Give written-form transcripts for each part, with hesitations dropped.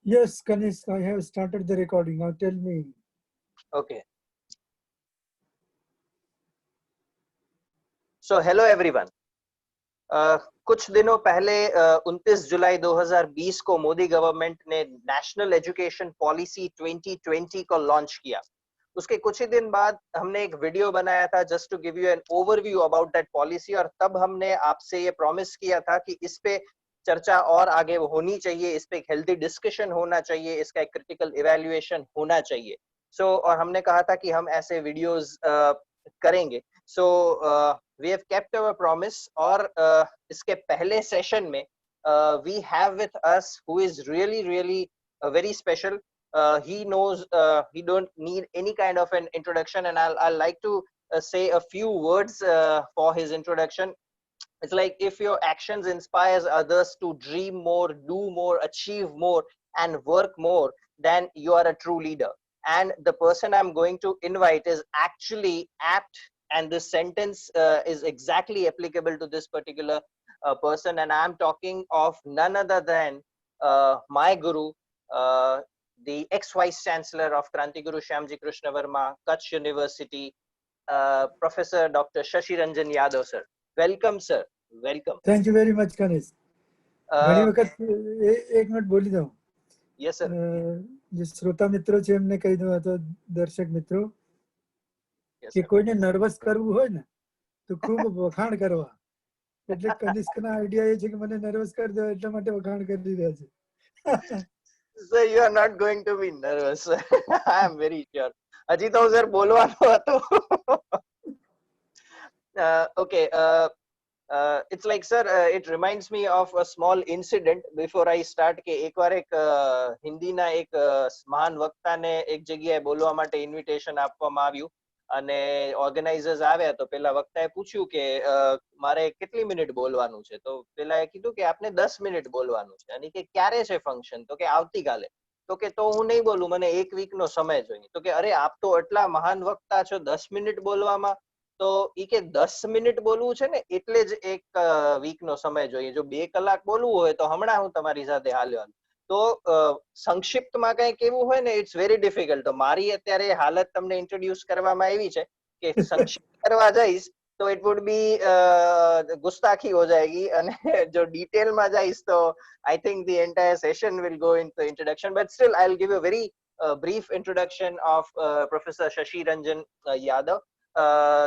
Yes, Kanishk, I have started the recording. Now tell me. Okay. So hello everyone. कुछ दिनों पहले 29 जुलाई 2020 को Modi government ने नेशनल एजुकेशन पॉलिसी 2020 को लॉन्च किया. उसके कुछ ही दिन बाद हमने एक वीडियो बनाया था just to give you an overview about that policy, और तब हमने आपसे ये प्रॉमिस किया था कि इस पे चर्चा और आगे होनी चाहिए, इस पे एक हेल्दी डिस्कशन होना चाहिए, इसका एक क्रिटिकल इवैल्यूएशन होना चाहिए. और हमने कहा था कि हम ऐसे वीडियोस करेंगे. We have kept our promise, और इसके पहले सेशन में we have with us who is really really very special. He knows, he don't need any kind of an introduction, and I'll like to say a few words for his introduction. It's like, if your actions inspires others to dream more, do more, achieve more, and work more, then you are a true leader. And the person I'm going to invite is actually apt, and this sentence is exactly applicable to this particular person, and I'm talking of none other than my guru, uh, the ex-vice chancellor of Krantiguru Shyamji Krishna Verma, Kutch University, Professor Dr. Shashi Ranjan Yadav, sir. Welcome, sir. Welcome. Thank you very much, Kanishk. ઘણી વખત એક minute બોલી દઉં. Yes, sir. જે શ્રોતા મિત્રો છે એમને કહી દઉં, અથવા દર્શક મિત્રો, કે કોઈને નર્વસ કરવું હોય ને તો ખૂબ વખાણ કરવા. એટલે કનિષ્કના આઈડિયા એ છે કે મને નર્વસ કરી દો, એટલા માટે વખાણ કરી રહ્યા છે. Sir, you are not going to be nervous. I am very sure. હજી તો સર બોલવાનું હતું. Okay. It's like, sir, it reminds me of a small incident before I start. કે એકવાર એક હિન્દીના એક મહાન વક્તાને એક જગ્યાએ બોલવા માટે ઇન્વિટેશન આપવામાં આવ્યું, અને ઓર્ગેનાઇઝર્સ આવ્યા તો પેલા વક્તાએ પૂછ્યું કે મારે કેટલી મિનિટ બોલવાનું છે, તો પેલાએ કીધું કે આપને 10 મિનિટ બોલવાનું છે, અને કે ક્યારે છે ફંક્શન, તો કે આવતીકાલે. તો કે તો હું નહીં બોલું, મને એક વીકનો સમય જોઈએ. તો કે અરે, આપ તો એટલા મહાન વક્તા છો, 10 મિનિટ બોલવામાં, તો ઈ કે 10 મિનિટ બોલવું છે ને એટલે જ એક વીકનો સમય જોઈએ. જો 2 કલાક બોલવું હોય તો હમણાં હું તમારી સાથે હાલ્યો. તો સંક્ષિપ્તમાં કંઈ કેવું હોય ને, ઇટ્સ વેરી ડિફિકલ્ટ. તો મારી અત્યારે હાલત તમને ઇન્ટ્રોડ્યુસ કરવામાં આવી છે કે સંક્ષિપ્ત કરવા જઈશ તો ઇટ વુડ બી ગુસ્તાખી હો જાયગી, અને જો ડિટેલમાં જઈશ તો I think the entire session will go in the introduction, but still I will give a very brief introduction of Professor Shashi Ranjan Yadav.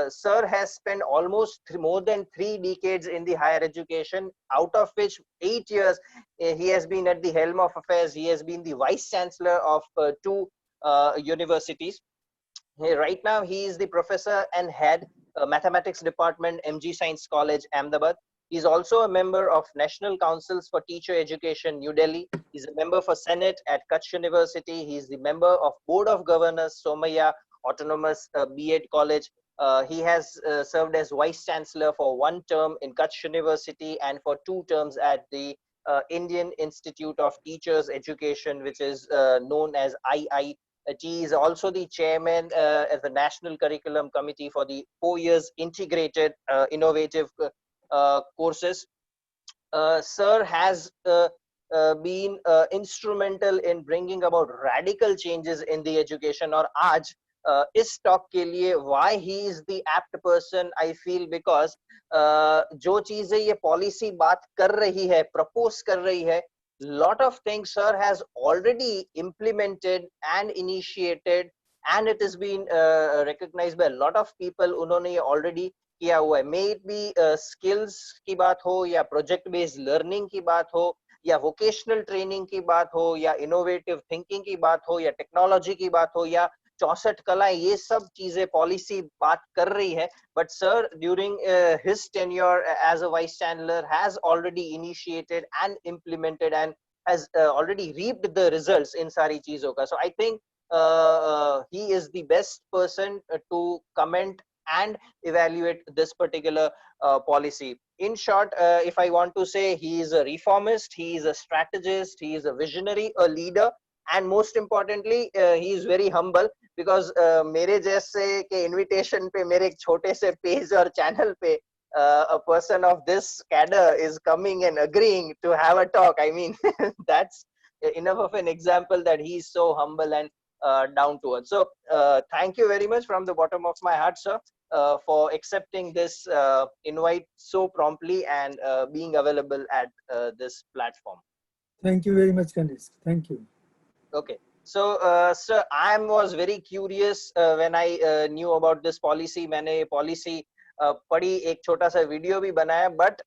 Sir has spent almost more than 3 decades in the higher education, out of which 8 years he has been at the helm of affairs. He has been the vice chancellor of 2 universities. Right now, he is the professor and head mathematics department, MG Science College, Ahmedabad. He's also a member of National Councils for Teacher Education, New Delhi. He's a member for Senate at Kutch University. He's the member of Board of Governors, Somaya Autonomous B.Ed College. He has served as Vice Chancellor for 1 term in Kutch University and for 2 terms at the Indian Institute of Teachers Education, which is known as IIT. He is also the chairman of the National Curriculum Committee for the 4 years integrated innovative courses. Sir has been instrumental in bringing about radical changes in the education. और आज इस talk के लिए why he is the apt person, I feel, because जो चीजें ये policy बात कर रही है, प्रपोज कर रही है, lot of things sir has already implemented and initiated, and it has been recognized by a lot of people. उन्होंने ये already किया हुआ है. मे इट बी स्किल्स की बात हो, या प्रोजेक्ट बेस्ड लर्निंग की बात हो, या वोकेशनल ट्रेनिंग की बात हो, या इनोवेटिव थिंकिंग की बात हो, या टेक्नोलॉजी की बात हो, या 64 कलाएं, ये सब चीजें पॉलिसी बात कर रही है. But sir, during his tenure as a vice chancellor has already initiated and implemented and has already reaped the results इन सारी चीजों का. So I think he is the best person to comment and evaluate this particular policy. In short, if I want to say, he is a reformist, he is a strategist, he is a visionary, a leader, and most importantly, he is very humble, because मेरे जैसे के invitation पे, मेरे एक छोटे से page और channel पे a person of this cadre is coming and agreeing to have a talk. I mean, that's enough of an example that he is so humble and down to earth. So thank you very much from the bottom of my heart, sir, for accepting this invite so promptly and being available at this platform. Thank you very much, Kanishk. Thank you. Okay. So, sir, I was very curious when I knew about this policy. मैंने policy पढ़ी, एक छोटा सा video भी बनाया, but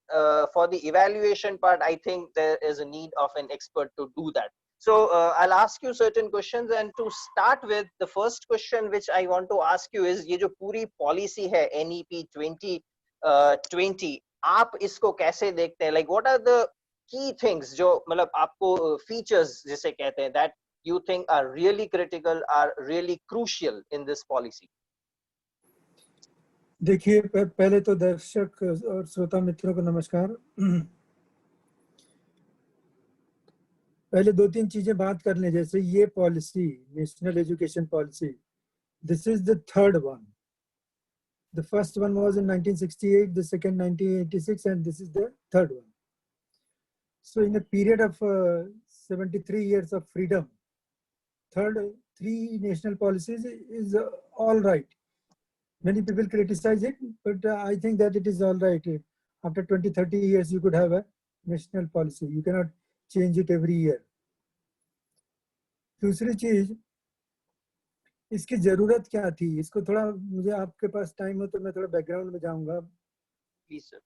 for the evaluation part, I think there is a need of an expert to do that. So, I'll ask you certain questions, and to start with, the first question which I want to ask you is, ये जो पूरी policy है NEP 2020, आप इसको कैसे देखते हैं? Like, what are the key things जो मतलब आपको features जिसे कहते हैं that you think are really critical, are really crucial in this policy? देखिए, पहले तो दर्शक और श्रोता मित्रों को नमस्कार। पहले दो तीन चीजें बात कर लें, जैसे ये policy, national education policy, this is the third one. The first one was in 1968, the second 1986, and this is the third one. So in a period of 73 years of freedom, three national policies is all right. Many people criticize it, but I think that it is all right. After 20-30 years, you could have a national policy. You cannot change it every year. दूसरी चीज, इसकी जरूरत क्या थी? इसको थोड़ा, मुझे आपके पास टाइम हो तो मैं थोड़ा बैकग्राउंड में जाऊंगा. Please, sir.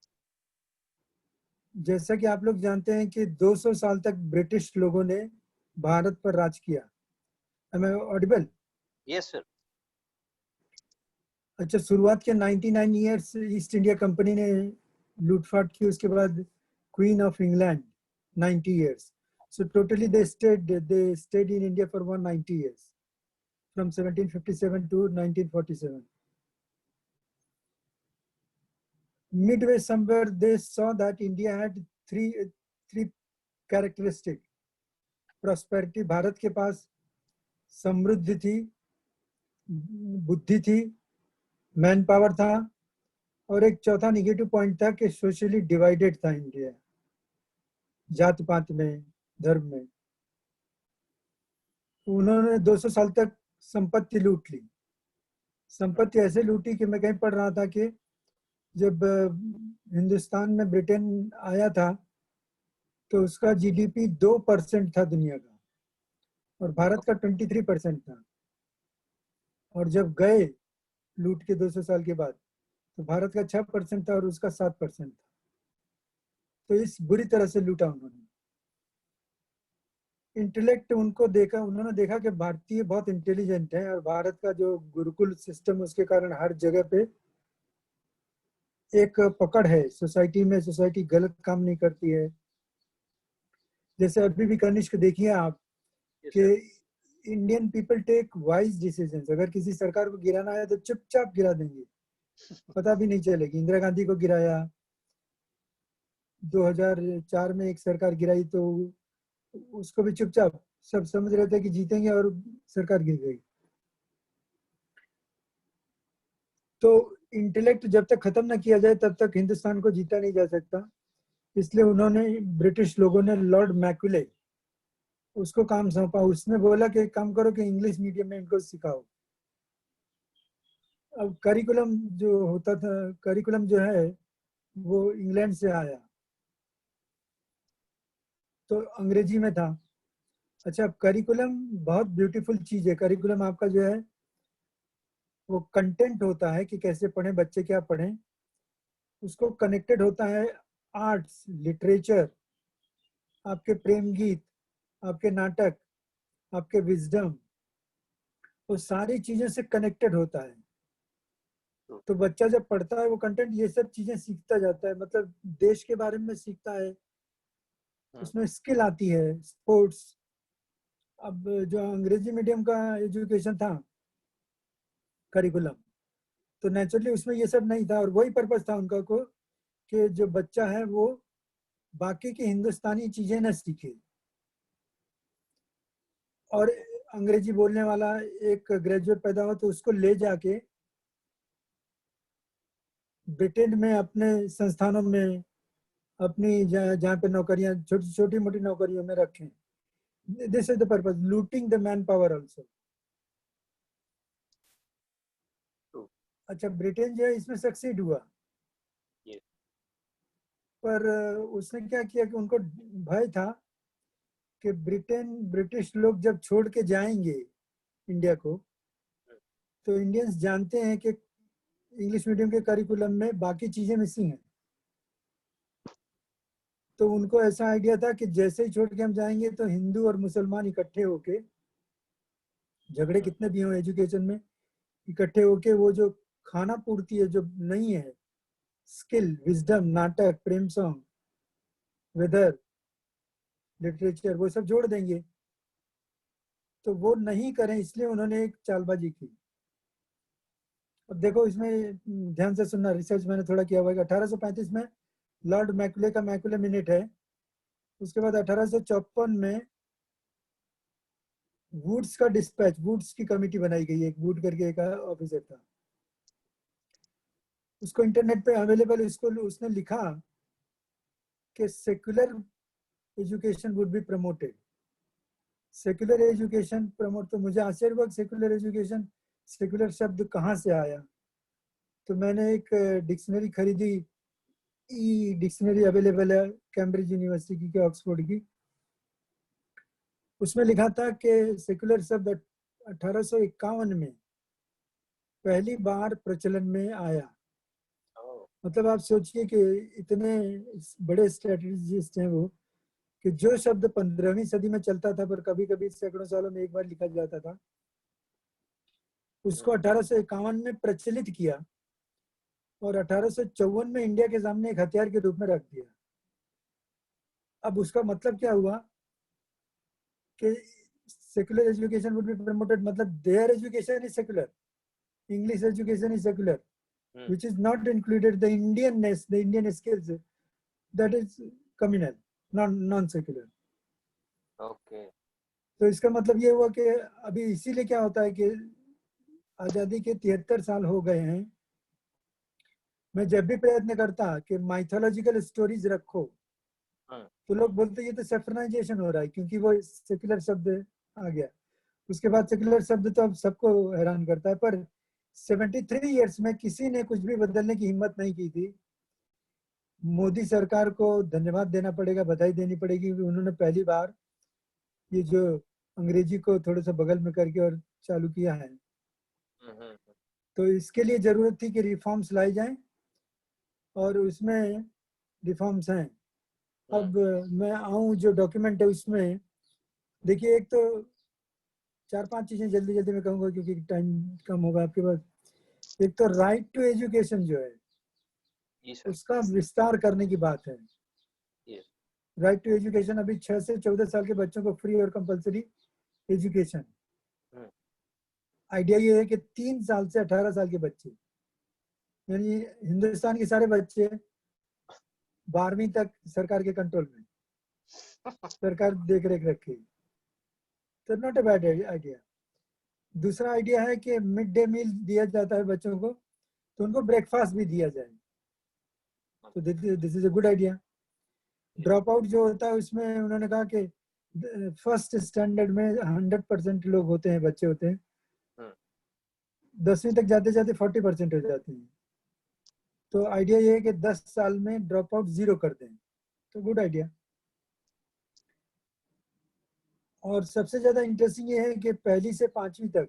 जैसा कि आप लोग जानते हैं कि 200 साल तक ब्रिटिश लोगों ने भारत पर राज किया. Am I audible? Yes, sir. अच्छा, शुरुआत के 99 इयर्स ईस्ट इंडिया कंपनी ने लूटपाट की. उसके बाद queen of England 90 years. So totally they stayed in India for 190 years, from 1757 to 1947. Midway somewhere they saw that India had three characteristics. Prosperity, Bharat के पास समृद्धि थी, बुद्धि थी, मैन पावर था, और एक चौथा निगेटिव पॉइंट था कि सोशली डिवाइडेड था इंडिया, जात पात में, धर्म में. उन्होंने 200 साल तक संपत्ति लूट ली. संपत्ति ऐसे लूटी कि मैं कहीं पढ़ रहा था कि जब हिंदुस्तान में ब्रिटेन आया था तो उसका जीडीपी 2% था दुनिया का, और भारत का 23% था. और जब गए लूट के 200 साल के बाद तो भारत का 6% था और उसका 7% था. तो इस बुरी तरह से लूटा उन्होंने. इंटेलेक्ट उनको देखा, उन्होंने देखा कि भारतीय बहुत इंटेलिजेंट है, और भारत का जो गुरुकुल सिस्टम, उसके कारण हर जगह पे एक पकड़ है सोसाइटी में. सोसाइटी गलत काम नहीं करती है. जैसे अभी भी कनिष्क देखिए आप कि Indian people take wise decisions. अगर किसी सरकार को गिराना है तो चुपचाप गिरा देंगे, पता भी नहीं चलेगी. इंदिरा गांधी को गिराया, 2004 में एक सरकार गिराई तो उसको भी चुपचाप, सब समझ रहे थे कि जीतेंगे और सरकार गिर गई. तो इंटेलेक्ट जब तक खत्म ना किया जाए तब तक हिंदुस्तान को जीता नहीं जा सकता. इसलिए उन्होंने, ब्रिटिश लोगों ने लॉर्ड मैकुले, उसको काम सौंपा. उसने बोला कि काम करो कि इंग्लिश मीडियम में इनको सिखाओ. अब करिकुलम जो होता था, करिकुलम जो है वो इंग्लैंड से आया, तो अंग्रेजी में था. अच्छा, करिकुलम बहुत ब्यूटीफुल चीज है. करिकुलम आपका जो है वो कंटेंट होता है कि कैसे पढ़ें बच्चे, क्या पढ़ें. उसको कनेक्टेड होता है आर्ट्स, लिटरेचर, आपके प्रेम गीत, आपके नाटक, आपके विजडम, वो सारी चीजें से कनेक्टेड होता है. तो बच्चा जब पढ़ता है वो कंटेंट, ये सब चीजें सीखता जाता है. मतलब देश के बारे में सीखता है, उसमें स्किल आती है, स्पोर्ट्स. अब जो अंग्रेजी मीडियम का एजुकेशन था करिकुलम, तो नेचुरली उसमें ये सब नहीं था. और वही पर्पस था उनका को कि जो बच्चा है वो बाकी की हिंदुस्तानी चीजें न सीखे. और अंग्रेजी बोलने वाला एक ग्रेजुएट पैदा हो तो उसको ले जाके ब्रिटेन में अपने संस्थानों में, अपनी जहाँ पे नौकरियां, छोटी छोटी मोटी नौकरियों में रखें. This is the purpose, looting the manpower also. True. अच्छा, ब्रिटेन जो है इसमें सक्सीड हुआ, Yes. पर उसने क्या किया कि उनको भय था कि ब्रिटिश लोग जब छोड़ के जाएंगे इंडिया को, तो इंडियंस जानते हैं कि इंग्लिश मीडियम के करिकुलम में बाकी चीजें मिसिंग हैं। तो उनको ऐसा आइडिया था कि जैसे ही छोड़ के हम जाएंगे तो हिंदू और मुसलमान इकट्ठे होके, झगड़े कितने भी हों एजुकेशन में, इकट्ठे होके वो जो खाना पूर्ति है जो नहीं है, स्किल, विजडम, नाटक, प्रेम सॉन्ग, वेदर, लिटरेचर, वो सब जोड़ देंगे। तो वो नहीं करें इसलिए उन्होंने एक चालबाजी की। अब देखो इसमें ध्यान से सुनना, रिसर्च मैंने थोड़ा किया हुआ है। 1835 में लॉर्ड मैकुले का मैकुले मिनट है। उसके बाद 1854 में वुड्स का डिस्पैच, वुड्स की कमेटी बनाई गई है, एक वुड करके एक ऑफिसर था, उसको इंटरनेट पे अवेलेबल, उसने लिखा कि secular education would be promoted. Secular education promote, तो मुझे आश्चर्य हुआ सेक्युलर एजुकेशन, सेक्युलर शब्द कहाँ से आया। तो मैंने एक डिक्शनरी खरीदी, ई डिक्शनरी अवेलेबल है कैम्ब्रिज यूनिवर्सिटी की, ऑक्सफोर्ड की। उसमें लिखा था कि सेक्युलर शब्द 1851 में पहली बार प्रचलन में आया। मतलब आप सोचिए कि इतने बड़े स्ट्रेटेजिस्ट हैं वो, कि जो शब्द 15वीं सदी में चलता था पर कभी कभी सैकड़ों सालों में एक बार लिखा जाता था, उसको 1851 में प्रचलित किया और 1854 में इंडिया के सामने एक हथियार के रूप में रख दिया। अब उसका मतलब क्या हुआ कि secular education would be promoted, मतलब their education is secular, English education is secular, which is not included the Indianness, the Indian skills, that is communal, non secular. Okay. तो इसका मतलब ये हुआ कि अभी इसीलिए क्या होता है कि आजादी के 73 साल हो गए हैं, मैं जब भी प्रयत्न करता कि माइथोलॉजिकल स्टोरीज रखो, तो लोग बोलते ये तो सेफरनाइजेशन हो रहा है, क्योंकि वो सेक्युलर शब्द आ गया। उसके बाद सेक्युलर शब्द तो अब सबको हैरान करता है, पर 73 इयर्स में किसी ने कुछ भी बदलने की हिम्मत नहीं की थी। मोदी सरकार को धन्यवाद देना पड़ेगा, बधाई देनी पड़ेगी, उन्होंने पहली बार ये जो अंग्रेजी को थोड़ा सा बगल में करके और चालू किया है। तो इसके लिए जरूरत थी कि रिफॉर्म्स लाई जाएं, और उसमें रिफॉर्म्स हैं। अब मैं आऊं जो डॉक्यूमेंट है उसमें देखिए, एक तो 4-5 चीजें जल्दी जल्दी में कहूंगा क्योंकि टाइम कम होगा आपके पास। एक तो राइट टू एजुकेशन जो है, उसका विस्तार करने की बात है। राइट टू एजुकेशन, अभी 6 से 14 साल के बच्चों को फ्री और कंपलसरी एजुकेशन। आइडिया ये है कि 3 साल से 18 साल के बच्चे, यानी हिंदुस्तान के सारे बच्चे 12वीं तक सरकार के कंट्रोल में, सरकार देख रेख रखेगी, तो नॉट ए बैड आइडिया। दूसरा आइडिया है कि मिड डे मील दिया जाता है बच्चों को, तो उनको ब्रेकफास्ट भी दिया जाए, तो this is a good idea. Drop out जो होता है उसमें उन्होंने कहा कि फर्स्ट स्टैंडर्ड में 100% लोग होते हैं, बच्चे होते हैं, 10वीं तक जाते जाते 40% हो जाते हैं। तो आइडिया ये है कि 10 साल में ड्रॉप आउट 0 कर दें, तो गुड आइडिया। और सबसे ज्यादा इंटरेस्टिंग ये है कि 1ली से 5वीं तक,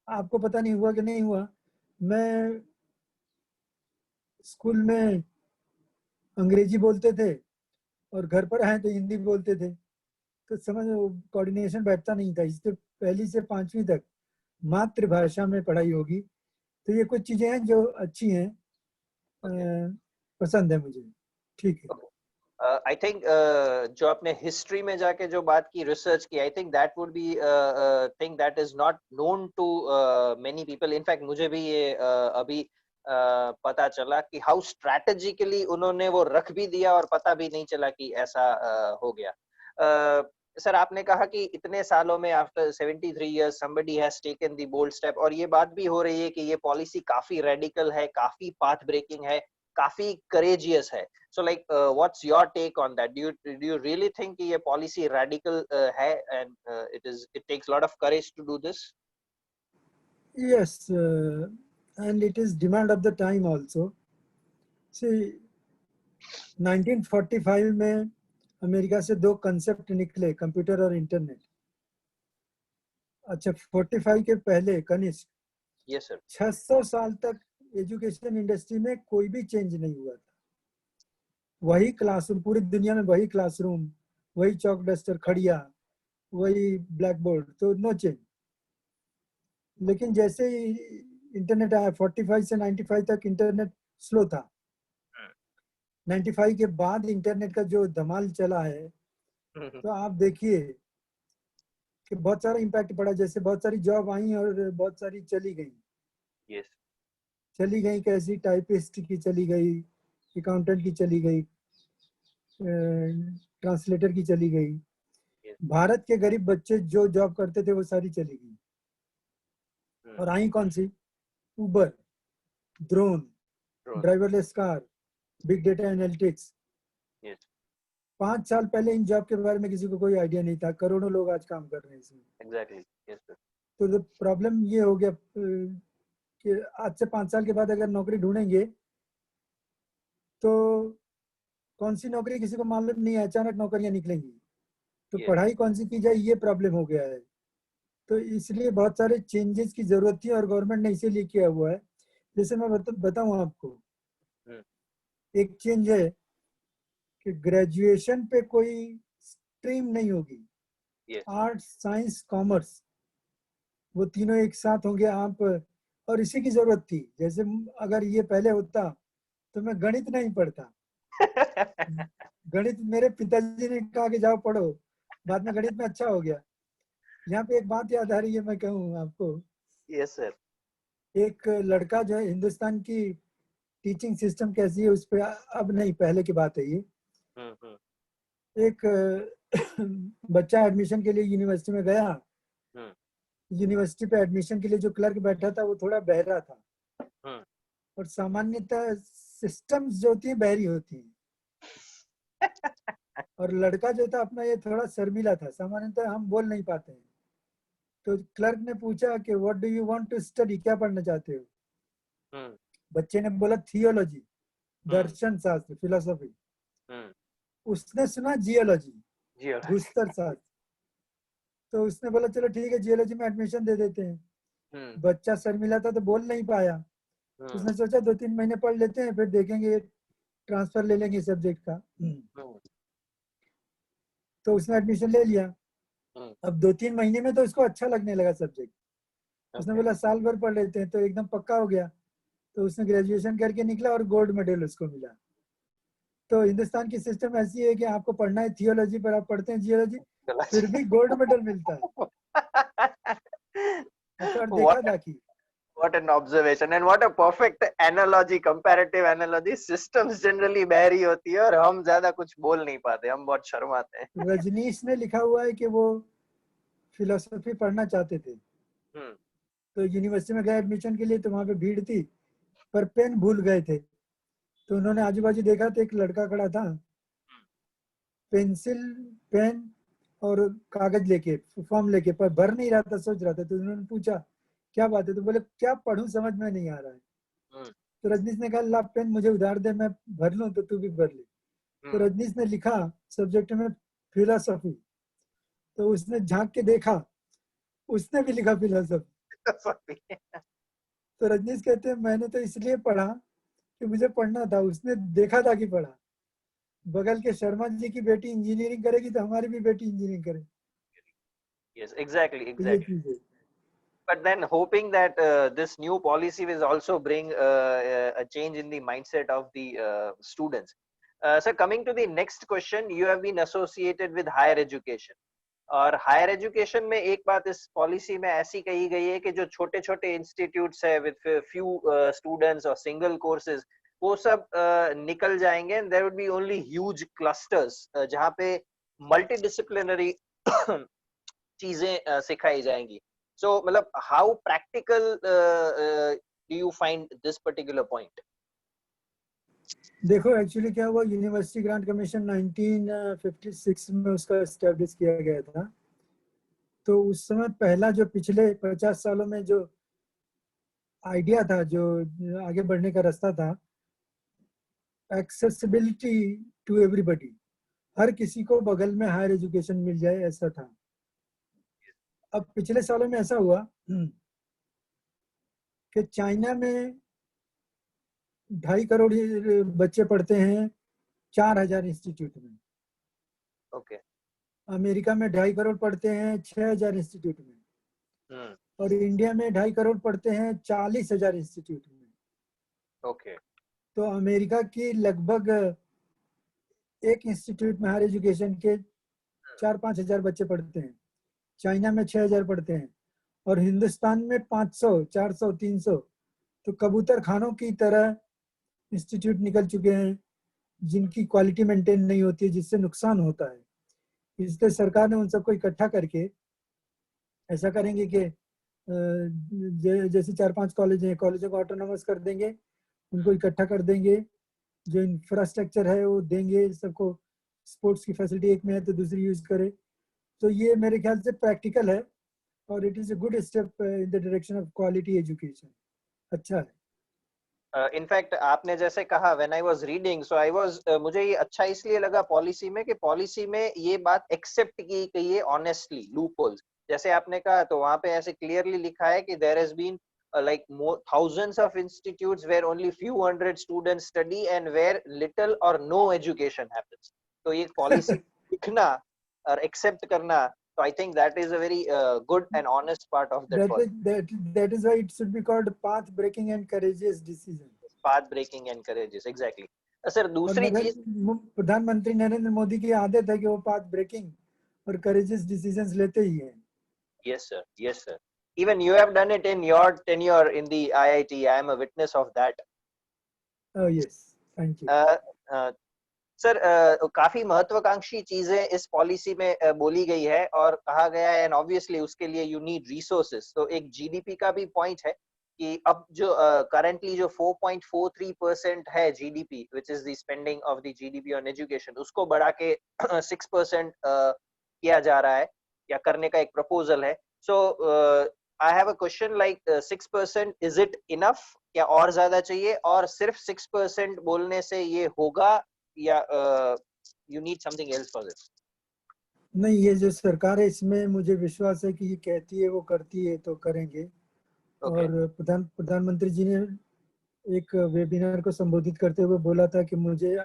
आपको पता नहीं हुआ कि नहीं हुआ, मैं स्कूल में अंग्रेजी बोलते थे और घर पर आए तो हिंदी बोलते थे, तो समझ कोऑर्डिनेशन बैठता नहीं था। इसलिए 1ली से 5वीं तक मातृभाषा में पढ़ाई होगी। तो ये कुछ चीजें हैं जो अच्छी हैं, पसंद है मुझे। ठीक है। आई थिंक जो आपने हिस्ट्री में जाके जो बात की, रिसर्च की, I think that would be thing that is not known to many people. In fact मुझे भी ये अभी पता चला कि हाउ स्ट्रैटेजिकली उन्होंने वो रख भी दिया और पता भी नहीं चला कि ऐसा हो गया। सर, आपने कहा कि इतने सालों में after 73 years somebody has taken the bold step, और ये बात भी हो रही है कि ये पॉलिसी काफी रेडिकल है, काफी पाथ ब्रेकिंग है, काफी courageous है. So like what's your take on that? Do you really think कि ये policy radical है and it takes a lot of courage to do this? Yes, and it is demand of the time also. See, 1945 में America से दो concept निकले, computer और internet. अच्छा, 45 के पहले कनिष्क Yes sir. 600 साल तक एजुकेशन इंडस्ट्री में कोई भी चेंज नहीं हुआ था. वही क्लासरूम, पूरी दुनिया में वही क्लासरूम, वही चौक डस्टर खड़िया, वही ब्लैक बोर्ड, तो नो चेंज. लेकिन जैसे ही इंटरनेट आया 45 से 95 तक इंटरनेट स्लो था. 95 के बाद इंटरनेट का जो धमाल चला है, तो आप देखिए कि बहुत सारा इम्पैक्ट पड़ा. जैसे बहुत सारी जॉब आई और बहुत सारी चली गई. Yes. चली गई कैसी? टाइपिस्ट की चली गई, अकाउंटेंट की चली गई, ट्रांसलेटर की चली गई. Yes. भारत के गरीब बच्चे जो जॉब करते थे वो सारी चली गई. और आई कौन सी? Uber, drone, Drone. Driverless car, big data analytics. Yes. 5 साल पहले इन जॉब के बारे में किसी को कोई आइडिया नहीं था. करोड़ों लोग आज काम कर रहे हैं इसमें. Exactly. Yes sir. तो प्रॉब्लम ये हो गया कि आज से 5 साल के बाद अगर नौकरी ढूंढेंगे तो कौन सी नौकरी किसी को मालूम नहीं है. अचानक नौकरियां निकलेंगी, तो Yes. पढ़ाई कौन सी की जाए, ये प्रॉब्लम हो गया है. तो इसलिए बहुत सारे चेंजेस की जरूरत थी और गवर्नमेंट ने इसीलिए किया हुआ है. जैसे मैं बताऊं आपको, एक चेंज है कि ग्रेजुएशन पे कोई स्ट्रीम नहीं होगी. Yes. आर्ट्स, साइंस, कॉमर्स, वो तीनों एक साथ होंगे. आप, और इसी की जरूरत थी. जैसे अगर ये पहले होता तो मैं गणित नहीं पढ़ता. गणित मेरे पिताजी ने कहा कि जाओ पढ़ो, बाद में गणित में अच्छा हो गया. यहाँ पे एक बात याद आ रही है, मैं कहूँ आपको. Yes sir. एक लड़का जो है, हिंदुस्तान की टीचिंग सिस्टम कैसी है उस पर अब नहीं, पहले की बात है ये. एक बच्चा एडमिशन के लिए यूनिवर्सिटी में गया. यूनिवर्सिटी पे एडमिशन के लिए जो क्लर्क बैठा था वो थोड़ा बहरा था. और सामान्यतः सिस्टम्स जो होती है बहरी होती है. और लड़का जो था अपना ये थोड़ा शर्मीला था. सामान्यतः हम बोल नहीं पाते हैं. तो क्लर्क ने पूछा कि what do you want to study, क्या पढ़ना चाहते हो? बच्चे ने बोला थियोलॉजी, दर्शन शास्त्र, फिलोसॉफी. उसने सुना जियोलॉजी, भूस्तर शास्त्र. तो उसने बोला चलो ठीक है, जियोलॉजी में एडमिशन दे देते हैं. बच्चा शर्मिला था तो बोल नहीं पाया. उसने सोचा 2-3 महीने पढ़ लेते हैं, फिर देखेंगे, ट्रांसफर ले लेंगे सब्जेक्ट का. तो उसने एडमिशन ले लिया. अब 2-3 महीने में तो उसको अच्छा लगने लगा सब्जेक्ट. उसने बोला साल भर पढ़ लेते हैं, तो एकदम पक्का हो गया. तो उसने ग्रेजुएशन करके निकला और गोल्ड मेडल उसको मिला. तो हिंदुस्तान की सिस्टम ऐसी है कि आपको पढ़ना है थियोलॉजी, पर आप पढ़ते हैं जियोलॉजी, फिर भी गोल्ड मेडल मिलता है. और देखा जाके What an observation and what a perfect analogy, comparative analogy. Systems generally बहरी होती है और हम ज्यादा कुछ बोल नहीं पाते, हम बहुत शर्माते हैं. रजनीश ने लिखा हुआ है कि वो फिलोसफी पढ़ना चाहते थे. तो यूनिवर्सिटी में गए एडमिशन के लिए, तो वहां पे भीड़ थी, पर पेन भूल गए थे. तो उन्होंने आजू बाजू देखा तो एक लड़का खड़ा था, पेंसिल, पेन और कागज लेके, फॉर्म लेके, पर भर नहीं रहा था, सोच रहा था. तो उन्होंने पूछा क्या बात है? तो बोले क्या पढ़ूं, समझ में नहीं आ रहा है. तो रजनीश ने कहा ला पेन मुझे उधार दे, मैं भर लूं तो तू भी भर ले. तो रजनीश ने लिखा सब्जेक्ट में फिलोसफी. तो उसने झांक के देखा, उसने भी लिखा फिलोसफी. तो रजनीश कहते हैं मैंने तो इसलिए पढ़ा कि मुझे पढ़ना था, उसने देखा था कि पढ़ा. बगल के शर्मा जी की बेटी इंजीनियरिंग करेगी तो हमारी भी बेटी इंजीनियरिंग करे. Yes, exactly, तो ये exactly. चीज है. But then hoping that this new policy will also bring a change in the mindset of the students. So coming to the next question, you have been associated with higher education. और higher education में एक बात इस policy में ऐसी कही गई है कि जो छोटे छोटे इंस्टीट्यूट्स है विद फ्यू स्टूडेंट्स और सिंगल कोर्सेज, वो सब निकल जाएंगे and there would be only huge clusters जहाँ पे मल्टीडिसिप्लिनरी चीजें सिखाई जाएंगी. सो मतलब how practical do you find this particular point? देखो एक्चुअली क्या हुआ, यूनिवर्सिटी ग्रांट कमीशन 1956 में उसका एस्टेब्लिश किया गया था। तो उस समय पहला जो पिछले 50 सालों में जो आइडिया था, जो आगे बढ़ने का रास्ता था, एक्सेसिबिलिटी टू एवरीबॉडी, हर किसी को बगल में हायर एजुकेशन मिल जाए, ऐसा था। अब पिछले सालों में ऐसा हुआ कि चाइना में 2.5 करोड़ बच्चे पढ़ते हैं 4,000 इंस्टीट्यूट में। ओके। अमेरिका में 2.5 करोड़ पढ़ते हैं 6,000 इंस्टीट्यूट में। और इंडिया में 2.5 करोड़ पढ़ते हैं 40,000 इंस्टीट्यूट में। ओके। तो अमेरिका की लगभग एक इंस्टीट्यूट में हायर एजुकेशन के 4-5 हजार बच्चे पढ़ते हैं, चाइना में 6,000 पढ़ते हैं, और हिंदुस्तान में 500, 400, 300। तो कबूतर खानों की तरह इंस्टीट्यूट निकल चुके हैं जिनकी क्वालिटी मेंटेन नहीं होती है, जिससे नुकसान होता है। इसलिए सरकार ने उन सबको इकट्ठा करके ऐसा करेंगे कि जैसे 4-5 कॉलेज हैं, कॉलेजों को ऑटोनॉमस कर देंगे, उनको इकट्ठा कर देंगे, जो इंफ्रास्ट्रक्चर है वो देंगे सबको। स्पोर्ट्स की फैसिलिटी एक में है तो दूसरी यूज करे। तो ये मेरे ख्याल से प्रैक्टिकल है और it is a good step in the direction of quality education. अच्छा है। इनफैक्ट आपने जैसे कहा, when I was reading, so I was, मुझे ये अच्छा इसलिए लगा पॉलिसी में कि पॉलिसी में ये बात एक्सेप्ट की गई है ऑनेस्टली, लूपहोल्स जैसे आपने कहा, तो वहां पे ऐसे क्लियरली लिखा है कि there has been like thousands of institutes where only few hundred students study and where little or no education happens. तो ये पॉलिसी लिखना और एक्सेप्ट करना, तो आई think that is a very good and honest part of that policy. that is why it should be called path breaking and courageous decision. Path breaking and courageous, exactly. Sir और दूसरी चीज, प्रधानमंत्री नरेंद्र मोदी की आदत है कि वो पाथ ब्रेकिंग और करेजियस डिसीजंस लेते ही हैं। yes sir, yes sir, even you have done it in your tenure in the IIT. I am a witness of that. Oh yes, thank you. Sir काफी महत्वाकांक्षी चीजें इस पॉलिसी में बोली गई है और कहा गया है, एंड ऑब्वियसली उसके लिए यू नीड रिसोर्सेस. तो एक जीडीपी का भी पॉइंट है कि अब जो करंटली जो 4.43% है GDP, which is the spending of the GDP on education, उसको बढ़ा के 6% किया जा रहा है या करने का एक प्रपोजल है. So I have a question, like 6% is it enough, क्या और ज्यादा चाहिए, और सिर्फ 6% बोलने से ये होगा या you need something else for this? नहीं, ये जो सरकार है इसमें मुझे विश्वास है कि ये कहती है वो करती है, तो करेंगे. Okay. और प्रधानमंत्री जी ने एक वेबिनार को संबोधित करते हुए बोला था कि मुझे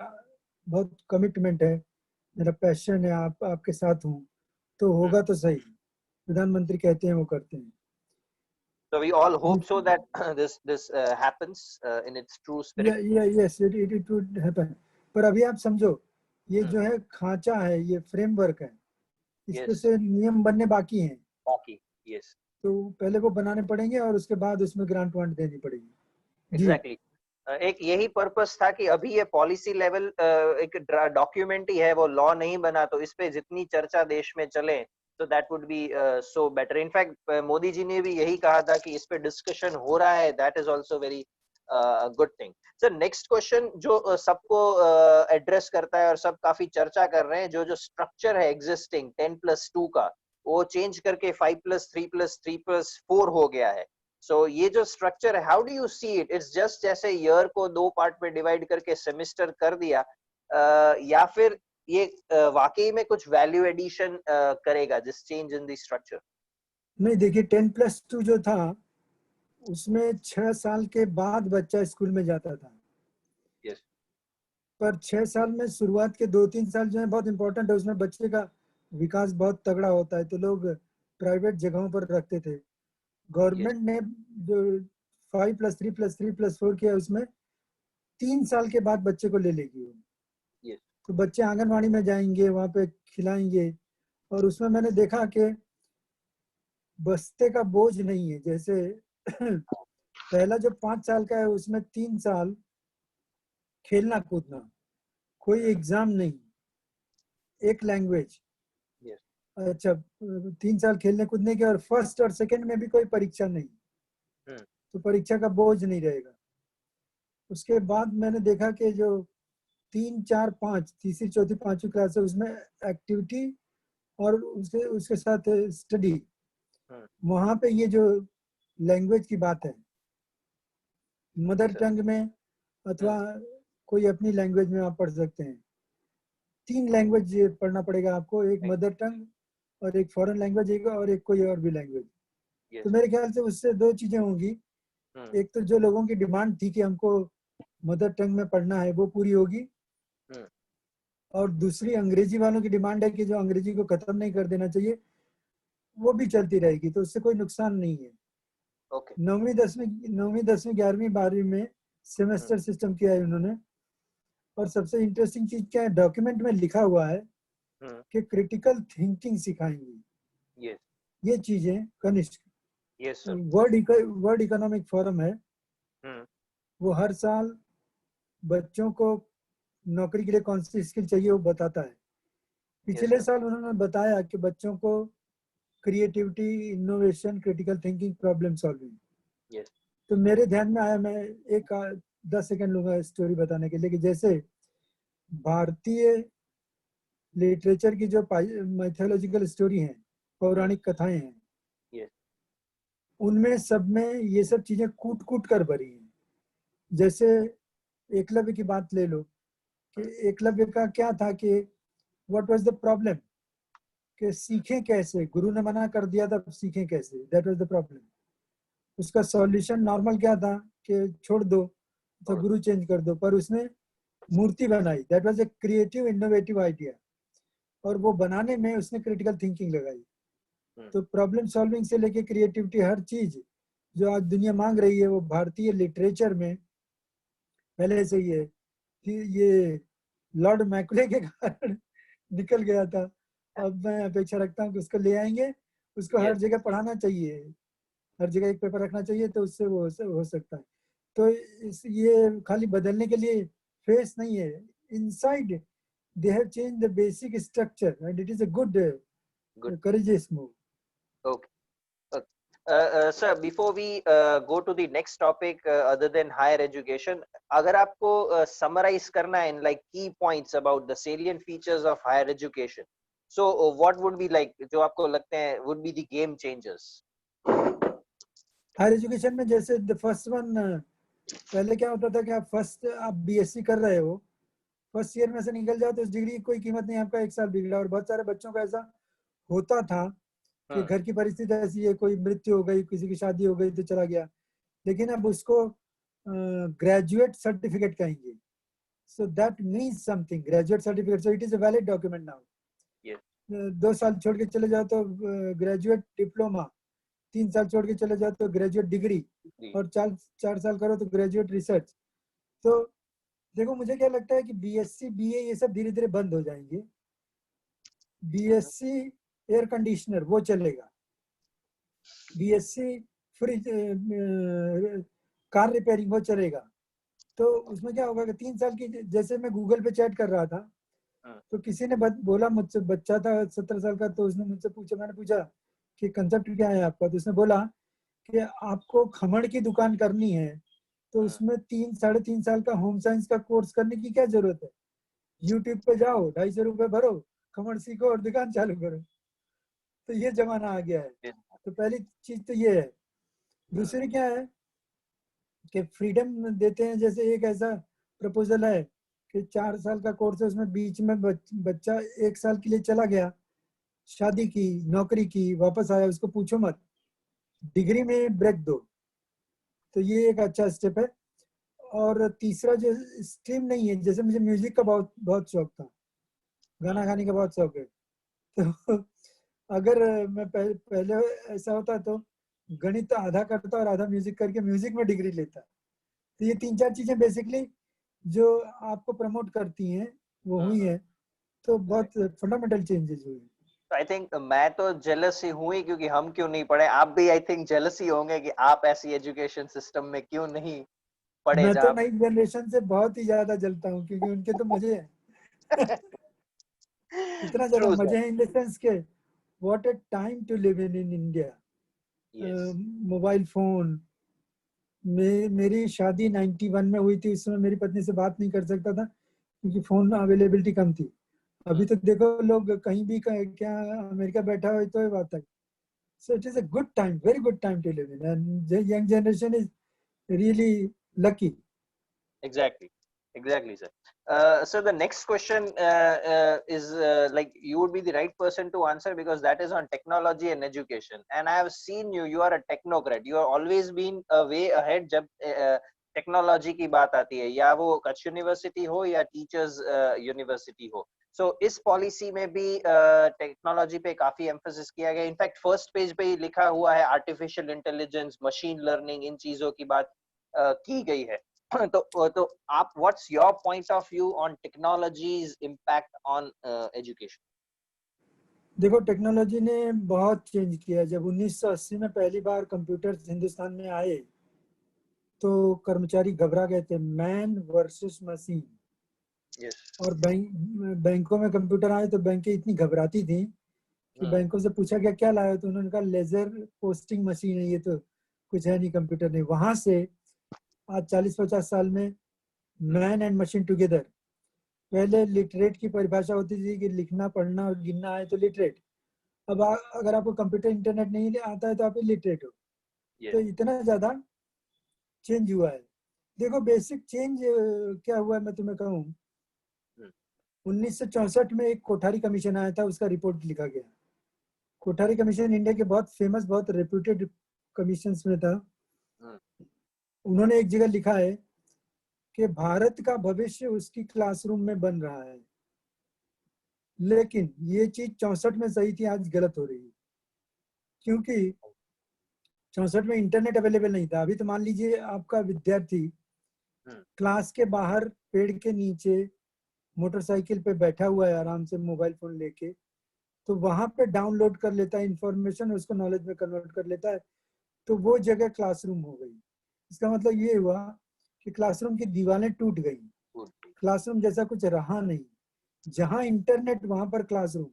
बहुत कमिटमेंट है, मेरा पैशन है, आपके साथ हूँ, तो होगा तो सही. प्रधानमंत्री कहते हैं वो करते हैं. So we all hope so that this happens in its true spirit. yes, it would happen. पर अभी आप समझो, ये जो है खांचा है, ये फ्रेमवर्क है, इस पे से नियम बनने बाकी हैं. बाकी, yes. तो पहले वो बनाने पड़ेंगे और उसके बाद उसमें ग्रांट वांट देनी पड़ेगी. Exactly. एक यही पर्पस था कि अभी ये पॉलिसी लेवल एक डॉक्यूमेंट ही है, वो लॉ नहीं बना, तो इस पे जितनी चर्चा देश में चले, तो that would be so better. In fact Modi ji ने भी यही कहा था कि इस पे डिस्कशन हो रहा है, that is also very good thing. Sir next question जो सबको एड्रेस करता है और सब काफी चर्चा कर रहे हैं, जो स्ट्रक्चर है एग्जिस्टिंग 10+2 का, वो चेंज करके 5+3+3+4 हो गया है. सो ये जो स्ट्रक्चर है, how do you see it? It's just जैसे ईयर को 2 पार्ट में डिवाइड करके सेमेस्टर कर दिया, या फिर ये वाकई में कुछ वैल्यू एडिशन करेगा, this change in the structure? नहीं, देखिए 10+2 जो था उसमें 6 साल के बाद बच्चा स्कूल में जाता था. yes. पर 6 साल में शुरुआत के 2-3 साल जो है बहुत इंपॉर्टेंट है, उसमें बच्चे का विकास बहुत तगड़ा होता है, तो लोग प्राइवेट जगहों पर रखते थे. गवर्नमेंट ने जो 5+3+3+4 किया, उसमें 3 साल के बाद बच्चे को ले लेगी वो. तो बच्चे आंगनवाड़ी में जाएंगे, वहां पे खिलाएंगे, और उसमें मैंने देखा कि बस्ते का बोझ नहीं है. जैसे पहला जो 5 साल का है उसमें 3 साल खेलना कूदना, कोई एग्जाम नहीं, एक लैंग्वेज. अच्छा, 3 साल खेलने कूदने के, और फर्स्ट और सेकंड में भी कोई परीक्षा नहीं, तो परीक्षा का बोझ नहीं रहेगा. उसके बाद मैंने देखा कि जो 3, 4, 5 तीसरी चौथी पांचवी क्लास है उसमें एक्टिविटी और उसके उसके साथ स्टडी, वहां पे ये जो लैंग्वेज की बात है, मदर टंग में अथवा कोई अपनी लैंग्वेज में आप पढ़ सकते हैं। 3 लैंग्वेज पढ़ना पड़ेगा आपको, एक मदर टंग और एक फॉरेन लैंग्वेज और एक कोई और भी लैंग्वेज। तो मेरे ख्याल से उससे 2 चीजें होंगी। एक तो जो लोगों की डिमांड थी कि हमको मदर टंग में पढ़ना है वो पूरी होगी, और दूसरी अंग्रेजी वालों की डिमांड है कि जो अंग्रेजी को खत्म नहीं कर देना चाहिए, वो भी चलती रहेगी, तो उससे कोई नुकसान नहीं है। ओके। 9वीं 10वीं 11वीं 12वीं में सेमेस्टर सिस्टम किया है उन्होंने। और सबसे इंटरेस्टिंग चीज क्या है, डॉक्यूमेंट में लिखा हुआ है कि क्रिटिकल थिंकिंग सिखाएंगे। ये चीजें कनिष्क वर्ल्ड इकोनॉमिक फोरम है, वो हर साल बच्चों को नौकरी के लिए कौन सी स्किल चाहिए वो बताता है। पिछले साल उन्होंने बताया कि बच्चों को creativity, innovation, critical thinking, problem solving. तो मेरे ध्यान में आया, मैं एक 10 सेकंड लूंगा स्टोरी बताने के लिए, कि जैसे भारतीय लिटरेचर की जो माइथोलॉजिकल स्टोरी है, पौराणिक कथाएं हैं, उनमें सब में ये सब चीजें कूट कूट कर भरी हैं। जैसे एकलव्य की बात ले लो, कि एकलव्य का क्या था कि व्हाट वाज द प्रॉब्लम, कि सीखें कैसे, गुरु ने मना कर दिया था, सीखें कैसे, दैट वाज द प्रॉब्लम। उसका सॉल्यूशन नॉर्मल क्या था कि छोड़ दो तो गुरु चेंज कर दो, पर उसने मूर्ति बनाई, that was a creative innovative idea, और वो बनाने में उसने क्रिटिकल थिंकिंग लगाई। तो प्रॉब्लम सॉल्विंग से लेके क्रिएटिविटी, हर चीज जो आज दुनिया मांग रही है, वो भारतीय लिटरेचर में पहले से ही है। कि ये लॉर्ड मैकुले के कारण निकल गया था। अब मैं अपेक्षा रखता हूँ कि उसको ले आएंगे, उसको हर जगह पढ़ाना चाहिए, हर जगह एक पेपर रखना चाहिए, तो उससे वो हो सकता है। तो ये खाली बदलने के लिए फेस नहीं है, inside they have changed the basic structure and it is a good courageous move. Okay. Sir, before we go to the next topic, other than higher education, अगर आपको summarize करना है in like key points about the salient features of higher education, so what would be like जो आपको लगते हैं would be the game changers? Higher education में जैसे द फर्स्ट वन, पहले क्या होता था कि आप बीएससी कर रहे हो, फर्स्ट ईयर में से निकल जाओ तो उस डिग्री की कोई कीमत नहीं, आपका 1 साल बिगड़ा। और बहुत सारे बच्चों का ऐसा होता था कि घर की परिस्थिति ऐसी है, कोई मृत्यु हो गई, किसी की शादी हो गई तो चला गया, लेकिन अब उसको ग्रेजुएट सर्टिफिकेट कहेंगे। So that means something, graduate certificate. So it is a valid document now. Yes. 2 साल छोड़ के चले जाओ तो ग्रेजुएट डिप्लोमा, 3 साल छोड़ के चले जाओ तो ग्रेजुएट डिग्री, और 4 साल करो तो ग्रेजुएट रिसर्च। तो देखो, मुझे क्या लगता है कि बीएससी, बीए ये सब धीरे धीरे बंद हो जाएंगे। बीएससी एयर कंडीशनर वो चलेगा, बीएससी फ्रिज, कार रिपेयरिंग वो चलेगा। तो उसमें क्या होगा कि 3 साल की, जैसे मैं गूगल पे चैट कर रहा था, तो किसी ने बोला मुझसे, बच्चा था 17 साल का, तो उसने मुझसे पूछा, मैंने पूछा कि कंसेप्ट क्या है आपका, तो उसने बोला कि आपको खमण की दुकान करनी है तो उसमें 3-3.5 साल का होम साइंस का कोर्स करने की क्या जरूरत है, यूट्यूब पे जाओ, 250 रुपए भरो, खमण सीखो और दुकान चालू करो। तो ये जमाना आ गया है। तो पहली चीज तो ये है। दूसरी क्या है कि फ्रीडम देते हैं। जैसे एक ऐसा प्रपोजल है कि 4 साल का कोर्स है, उसमें बीच में बच्चा 1 साल के लिए चला गया, शादी की, नौकरी की, वापस आया, उसको पूछो मत, डिग्री में ब्रेक दो। तो ये एक अच्छा स्टेप है। और तीसरा जो स्ट्रीम नहीं है, जैसे मुझे म्यूजिक का बहुत बहुत शौक था, गाना गाने का बहुत शौक है, तो अगर मैं पहले ऐसा होता तो गणित आधा करता और आधा म्यूजिक करके म्यूजिक में डिग्री लेता। तो ये 3-4 चीजें बेसिकली जो आपको प्रमोट करती हैं वो हुई है, तो बहुत फंडामेंटल चेंजेस हुए। आई थिंक मैं तो जेलस ही हूँ ही, क्योंकि हम क्यों नहीं पढ़े। आप भी आई थिंक जेलस ही होंगे कि आप ऐसी एजुकेशन सिस्टम में क्यों नहीं पढ़े। मैं तो नई जनरेशन से बहुत ही ज्यादा जलता हूँ, क्योंकि उनके तो मजे हैं इतना ज्यादा मजे हैं इन द सेंस के what a time to live in India. Mobile phone, मेरी शादी 91 में हुई थी, उस समय मेरी पत्नी से बात नहीं कर सकता था क्योंकि फोन अवेलेबिलिटी कम थी। अभी तो देखो लोग कहीं भी क्या अमेरिका बैठा हो तो ये बात है। So it is a good time, very good time to live in, and young generation is really lucky. Exactly, exactly, sir. So the next question is like you would be the right person to answer because that is on technology and education. And I have seen you. You are a technocrat. You have always been a way ahead जब technology की बात आती है, या वो Kutch university हो या teachers university हो। सो इस पॉलिसी में भी टेक्नोलॉजी पे काफी एम्फोसिस किया गया। इनफैक्ट फर्स्ट पेज पे ही लिखा हुआ है आर्टिफिशियल इंटेलिजेंस, मशीन लर्निंग, इन चीजों की बात की गई है। तो आप what's your point of view on technologies impact on education? देखो टेक्नोलॉजी ने बहुत चेंज किया। जब 1980 में पहली बार कंप्यूटर हिंदुस्तान में आए तो कर्मचारी घबरा गए थे, मैन वर्सेस मशीन। यस। और बैंकों में कंप्यूटर आए तो बैंकें इतनी घबराती थी कि बैंकों से पूछा गया क्या लाया, तो उन्होंने कहा लेजर पोस्टिंग मशीन है, ये तो कुछ है नहीं, कंप्यूटर नहीं। वहां से आज 40-50 साल में मैन एंड मशीन टुगेदर। पहले लिटरेट की परिभाषा होती थी कि लिखना पढ़ना और गिनना आए तो लिटरेट। अब अगर आपको कंप्यूटर इंटरनेट नहीं आता है तो आप इलिटरेट हो। तो इतना ज्यादा चेंज हुआ है। देखो बेसिक चेंज क्या हुआ है मैं तुम्हें कहूँ। 1964 में एक कोठारी कमीशन आया था, उसका रिपोर्ट लिखा गया। कोठारी कमीशन इंडिया के बहुत फेमस, बहुत रेप्यूटेड कमीशंस में था। उन्होंने एक जगह लिखा है कि भारत का भविष्य उसकी क्लासरूम में बन रहा है। लेकिन ये चीज 64 में सही थी, आज गलत हो रही है। क्योंकि 64 में इंटरनेट अवेलेबल नहीं था। अभी तो मान लीजिए आपका विद्यार्थी क्लास के बाहर पेड़ के नीचे मोटरसाइकिल पे बैठा हुआ है आराम से मोबाइल फोन लेके, तो वहां पे डाउनलोड कर लेता है इंफॉर्मेशन, उसको नॉलेज में कन्वर्ट कर लेता है। तो वो जगह क्लासरूम हो गई। इसका मतलब ये हुआ कि क्लासरूम की दीवारें टूट गई, क्लासरूम जैसा कुछ रहा नहीं। जहां इंटरनेट वहां पर क्लासरूम,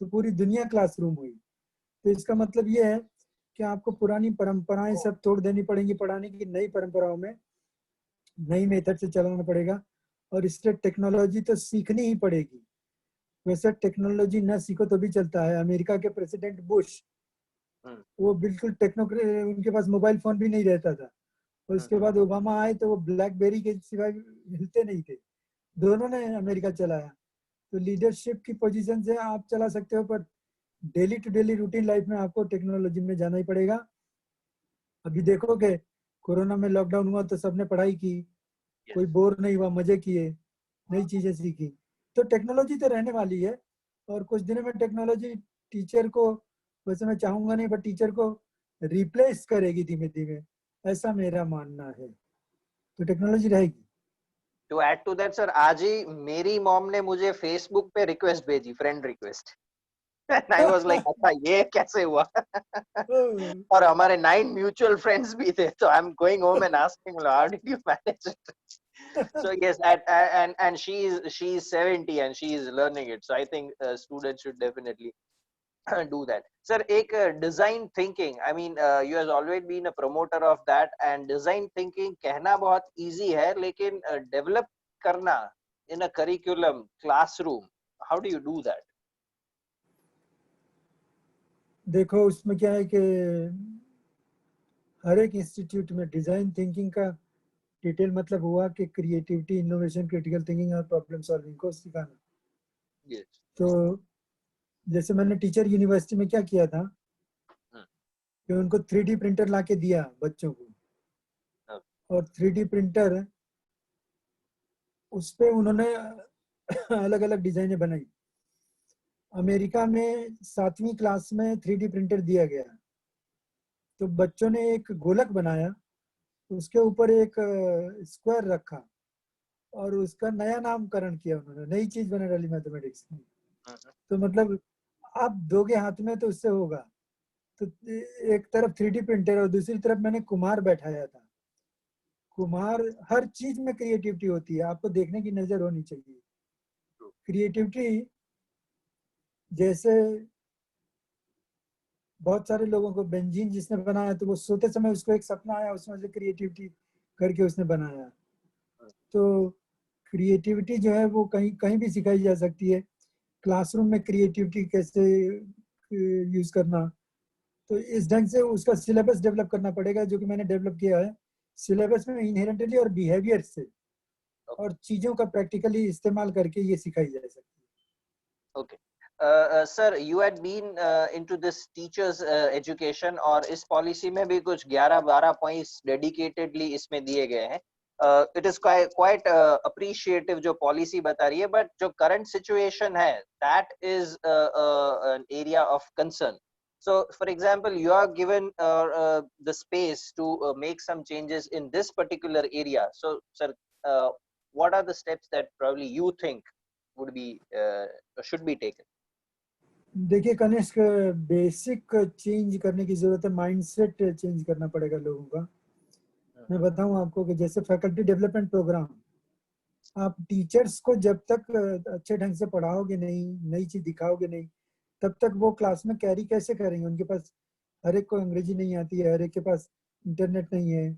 तो पूरी दुनिया क्लासरूम हुई। तो इसका मतलब ये है कि आपको पुरानी परंपराएं सब तोड़ देनी पड़ेंगी पढ़ाने की, नई परंपराओं में नई मेथड से चलाना पड़ेगा। और इसलिए टेक्नोलॉजी तो सीखनी ही पड़ेगी। वैसे टेक्नोलॉजी ना सीखो तो भी चलता है। अमेरिका के प्रेसिडेंट बुश, वो बिल्कुल उनके पास मोबाइल फोन भी नहीं रहता था। और उसके बाद ओबामा आए तो वो ब्लैकबेरी के सिवाय हिलते नहीं थे। दोनों ने अमेरिका चलाया। तो लीडरशिप की पोजीशन से आप चला सकते हो, पर daily to daily routine life में आपको टेक्नोलॉजी में जाना ही पड़ेगा। अभी देखोगे कोरोना में लॉकडाउन हुआ तो सबने पढ़ाई की, कोई बोर नहीं हुआ, मजे किए, नई चीजें सीखी। तो टेक्नोलॉजी तो रहने वाली है। और कुछ दिनों में टेक्नोलॉजी टीचर को, वैसे मैं चाहूंगा नहीं, पर टीचर को रिप्लेस करेगी धीमे धीमे, ऐसा मेरा मानना है। तो टेक्नोलॉजी रहेगी। To add to that sir, आज ही मेरी मॉम ने मुझे फेसबुक पे रिक्वेस्ट भेजी, friend request. And I was like, अच्छा ये कैसे हुआ? और हमारे 9 म्यूचुअल फ्रेंड्स भी थे, तो I am going home and asking how did you manage it? So yes, and she's 70 and she is learning it. So I think students should definitely do that. Sir, एक design thinking, I mean you has always been a promoter of that, and design thinking कहना बहुत easy है, लेकिन develop करना in a curriculum, classroom, how do you do that? देखो उसमें क्या है कि हर एक इंस्टीट्यूट में डिजाइन थिंकिंग का डिटेल मतलब हुआ कि क्रिएटिविटी, इनोवेशन, क्रिटिकल थिंकिंग और प्रॉब्लम सॉल्विंग को सिखाना। Yes. तो जैसे मैंने टीचर यूनिवर्सिटी में क्या किया था कि उनको 3D प्रिंटर लाके दिया बच्चों को, और 3D प्रिंटर उस पे उन्होंने अलग अलग डिजाइनें बनाई। अमेरिका में 7वीं क्लास में 3D प्रिंटर दिया गया, तो बच्चों ने एक गोलक बनाया, उसके ऊपर एक स्क्वायर रखा और उसका नया नामकरण किया उन्होंने, नई चीज बना डाली मैथमेटिक्स में। तो मतलब आप दोगे हाथ में तो उससे होगा। तो एक तरफ 3D प्रिंटर और दूसरी तरफ मैंने कुम्हार बैठाया था। कुम्हार, हर चीज में क्रिएटिविटी होती है, आपको देखने की नजर होनी चाहिए। क्रिएटिविटी जैसे बहुत सारे लोगों को बेंजीन जिसने बनाया तो वो सोते समय उसको एक सपना आया, उसमें से क्रिएटिविटी करके उसने बनाया। तो क्रिएटिविटी जो है वो कहीं कहीं भी सिखाई जा सकती है। क्लासरूम में क्रिएटिविटी कैसे यूज करना, तो इस ढंग से उसका सिलेबस डेवलप करना पड़ेगा, जो कि मैंने डेवलप किया है। सिलेबस में इनहेरेंटली और बिहेवियर से और चीजों का प्रैक्टिकली इस्तेमाल करके ये सिखाई जा सकती है। Okay. Sir, you had been into this teachers education और इस पॉलिसी में भी कुछ 11-12 पॉइंट्स डेडिकेटेडली इसमें दिए गए हैं। इट इज क्वाइट अप्रिशिएटिव जो पॉलिसी बता रही है, बट जो करंट सिचुएशन है that is an area of concern. So, for example, you are given the space to make some changes in this particular area. So, sir, what are the steps that probably you think would be should be taken? देखिए Kanishka, basic change करने की जरूरत है, mindset change करना पड़ेगा लोगों का। मैं बताऊं आपको कि जैसे फैकल्टी डेवलपमेंट प्रोग्राम, आप टीचर्स को जब तक अच्छे ढंग से पढ़ाओगे नहीं, नई चीज दिखाओगे नहीं, तब तक वो क्लास में कैरी कैसे करेंगे? उनके पास हर एक को अंग्रेजी नहीं आती है, हर एक के पास इंटरनेट नहीं है,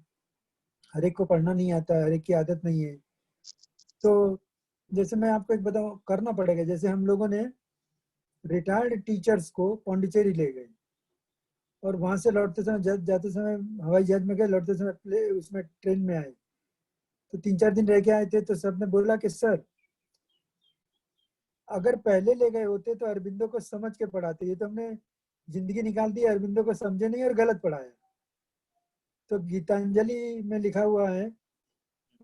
हर एक को पढ़ना नहीं आता है, हर एक की आदत नहीं है। तो जैसे मैं आपको एक बताऊं, करना पड़ेगा। जैसे हम लोगों ने रिटायर्ड टीचर्स को पौंडीचेरी ले गए और वहां से लौटते समय, जाते समय हवाई जहाज में गए, लौटते समय उसमें ट्रेन में आए, तो 3-4 दिन रह के आए थे। तो सबने बोला कि सर, अगर पहले ले गए होते तो अरबिंदो को समझ के पढ़ाते, ये तो हमने जिंदगी निकाल दी, अरबिंदो को समझे नहीं और गलत पढ़ाया। तो गीतांजलि में लिखा हुआ है,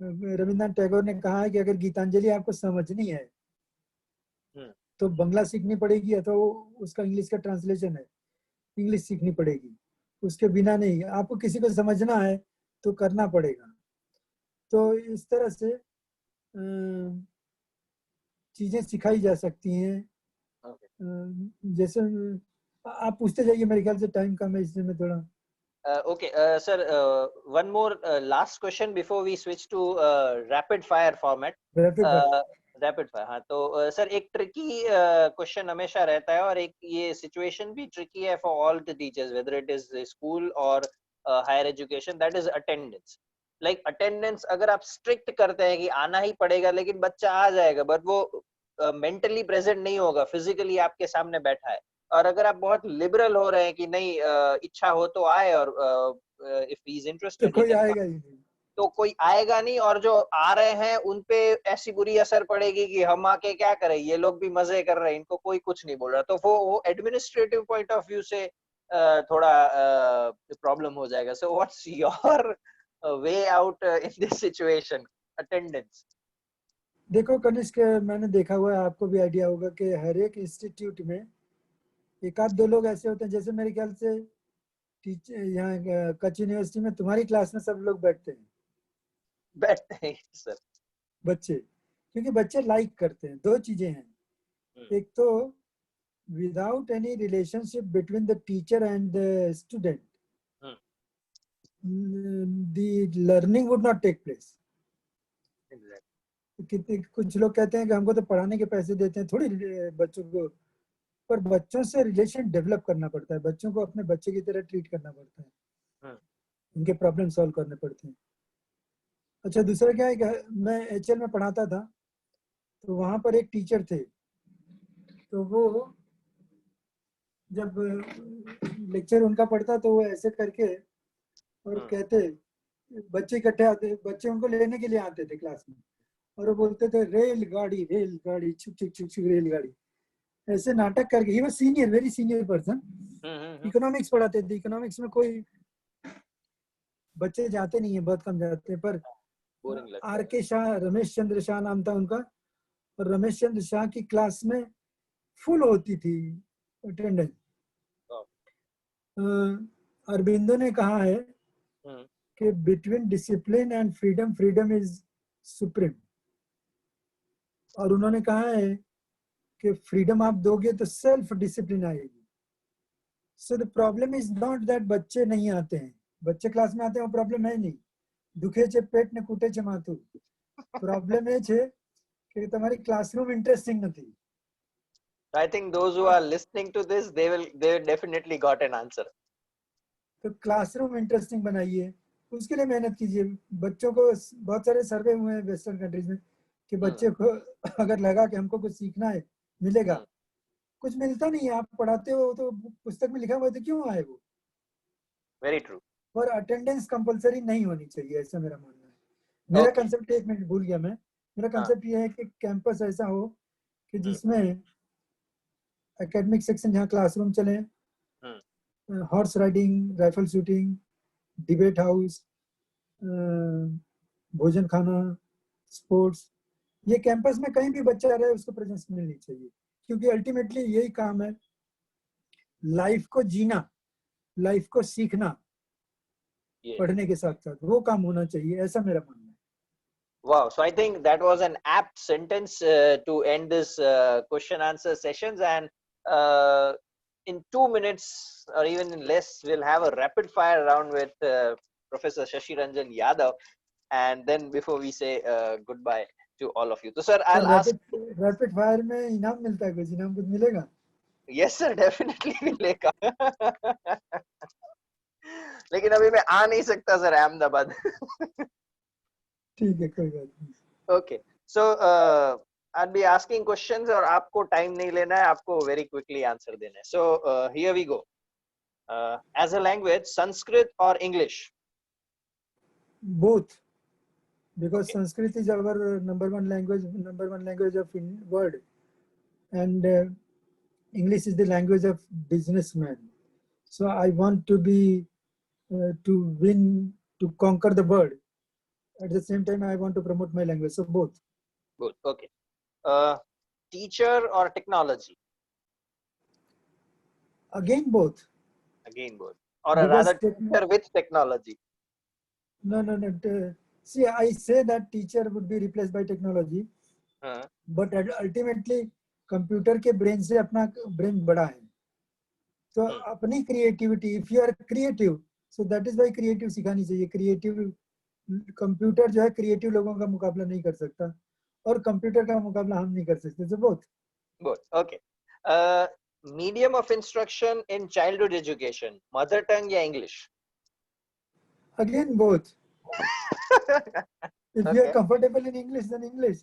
रविन्द्रनाथ टैगोर ने कहा है कि अगर गीतांजलि आपको समझनी है तो बंगला सीखनी पड़ेगी, अथवा उसका इंग्लिश का ट्रांसलेशन है, इंग्लिश सीखनी पड़ेगी। उसके बिना नहीं। आपको किसी को समझना है तो करना पड़ेगा। तो इस तरह से चीजें सिखाई जा सकती हैं। जैसे आप पूछते जाइए, मेरे ख्याल से टाइम कम है, इसलिए मैं थोड़ा Okay, sir, one more last question before we switch to rapid fire format. Rapid fire, हाँ। तो सर, एक ट्रिकी क्वेश्चन हमेशा रहता है और एक ये सिचुएशन भी ट्रिकी है for all the teachers, whether it is school और higher education, that is attendance. Like attendance अगर आप स्ट्रिक्ट करते हैं कि आना ही पड़ेगा, लेकिन बच्चा आ जाएगा बट वो मेंटली प्रेजेंट नहीं होगा, फिजिकली आपके सामने बैठा है। और अगर आप बहुत लिबरल हो रहे हैं कि नहीं, इच्छा हो तो आए, और इफ ही इज तो इंटरेस्टेड कोई आएगा ही नहीं। तो कोई आएगा नहीं, और जो आ रहे हैं उनपे ऐसी बुरी असर पड़ेगी कि हम आके क्या करें, ये लोग भी मजे कर रहे हैं, इनको कोई कुछ नहीं बोल रहा। तो वो एडमिनिस्ट्रेटिव पॉइंट ऑफ व्यू से थोड़ा प्रॉब्लम हो जाएगा। So what's your way out in this situation, attendance? देखो कनिष्क, मैंने देखा हुआ है, आपको भी आइडिया होगा कि हर एक इंस्टीट्यूट में एक आध दो लोग ऐसे होते हैं। जैसे मेरे ख्याल से टीचर यहाँ कच्छ यूनिवर्सिटी में तुम्हारी क्लास में सब लोग बैठते हैं, बैठते हैं सर बच्चे, क्योंकि बच्चे लाइक करते हैं। दो चीजें हैं, एक तो without any relationship between the teacher and the student the learning would not take place. कितने कुछ लोग कहते हैं कि हमको तो पढ़ाने के पैसे देते हैं, थोड़ी बच्चों को, पर बच्चों से रिलेशन डेवलप करना पड़ता है, बच्चों को अपने बच्चे की तरह ट्रीट करना पड़ता है, उनके प्रॉब्लम सॉल्व करने पड़ते हैं। अच्छा, दूसरा क्या है कि मैं एचएल में पढ़ाता था, तो वहां पर एक टीचर थे, तो वो जब लेक्चर उनका पढ़ता तो वो ऐसे करके और कहते, बच्चे इकट्ठे आते, बच्चे उनको लेने के लिए आते थे क्लास में, और वो बोलते थे रेलगाड़ी छुक छुक छुक छुक रेलगाड़ी, ऐसे नाटक करके। He was senior, very senior person, economics पढ़ाते थे। इकोनॉमिक्स में कोई बच्चे जाते नहीं है, बहुत कम जाते हैं, पर आर के शाह, रमेश चंद्र शाह नाम था उनका, और रमेश चंद्र शाह की क्लास में फुल होती थी अटेंडेंस। अरबिंदो ने कहा है कि between discipline and freedom, freedom is supreme. और उन्होंने कहा है कि फ्रीडम आप दोगे तो सेल्फ डिसिप्लिन आएगी। So the problem is not that बच्चे नहीं आते हैं, बच्चे क्लास में आते हैं, वो प्रॉब्लम है नहीं। दुखे छे पेट ने कूटे छे माथुं, प्रॉब्लम એ છે કે તમારી ક્લાસરૂમ ઇન્ટરેસ્ટિંગ નથી, I think those who are listening to this, they definitely got an answer. तो क्लासरूम इंटरेस्टिंग बनाइए, उसके लिए मेहनत कीजिए। बच्चों को बहुत सारे सर्वे हुए हैं वेस्टर्न कंट्रीज में कि बच्चे को अगर लगा कि हमको कुछ सीखना है मिलेगा, कुछ मिलता नहीं है। आप पढ़ाते हो तो पुस्तक में लिखा हुआ है तो क्यों आए वो। Very true. और अटेंडेंस कंपलसरी नहीं होनी चाहिए, ऐसा मेरा मानना है। मेरा कंसेप्ट, एक मिनट भूल गया मैं, मेरा कंसेप्ट ये है कि कैंपस ऐसा हो कि जिसमें एकेडमिक सेक्शन जहाँ क्लासरूम चले, horse riding, rifle shooting, debate house, भोजन खाना, स्पोर्ट्स, ये कैंपस में कहीं भी बच्चा रहे उसको प्रेजेंस मिलनी चाहिए। क्योंकि अल्टीमेटली यही काम है, लाइफ को जीना, लाइफ को सीखना, पढ़ने के साथ साथ वो काम होना चाहिए, ऐसा मेरा मानना है। Wow, so I think that was an apt sentence to end this question answer sessions, and in 2 minutes or even in less, we'll have a rapid fire round with Professor Shashi Ranjan Yadav, and then before we say goodbye to all of you. So sir, I'll ask. Rapid fire में इनाम मिलता है, कुछ इनाम कुछ मिलेगा? Yes sir, definitely मिलेगा। लेकिन अभी मैं आ नहीं सकता सर अहमदाबाद। ठीक है, कोई बात नहीं। Okay, so I'll be asking questions और आपको टाइम नहीं लेना है, आपको very quickly answer देना है। So here we go. As a language, Sanskrit or English? Both, because Sanskrit is our number one language of world, and English is the language of businessmen. So I want to be to win, to conquer the world. At the same time, I want to promote my language. So both. Both. Okay. Teacher or technology? Again both. Again both. Or rather, teacher with technology. No. See, I say that teacher would be replaced by technology, but ultimately computer के brain से अपना brain बड़ा है, तो अपनी creativity, if you are creative, so that is why creative सिखानी चाहिए। Creative computer जो है क्रिएटिव लोगों का मुकाबला नहीं कर सकता, और कंप्यूटर का मुकाबला हम नहीं कर सकते। So both. Okay. Medium of instruction in childhood education, mother tongue या English? Again both. if you are comfortable in English, then English,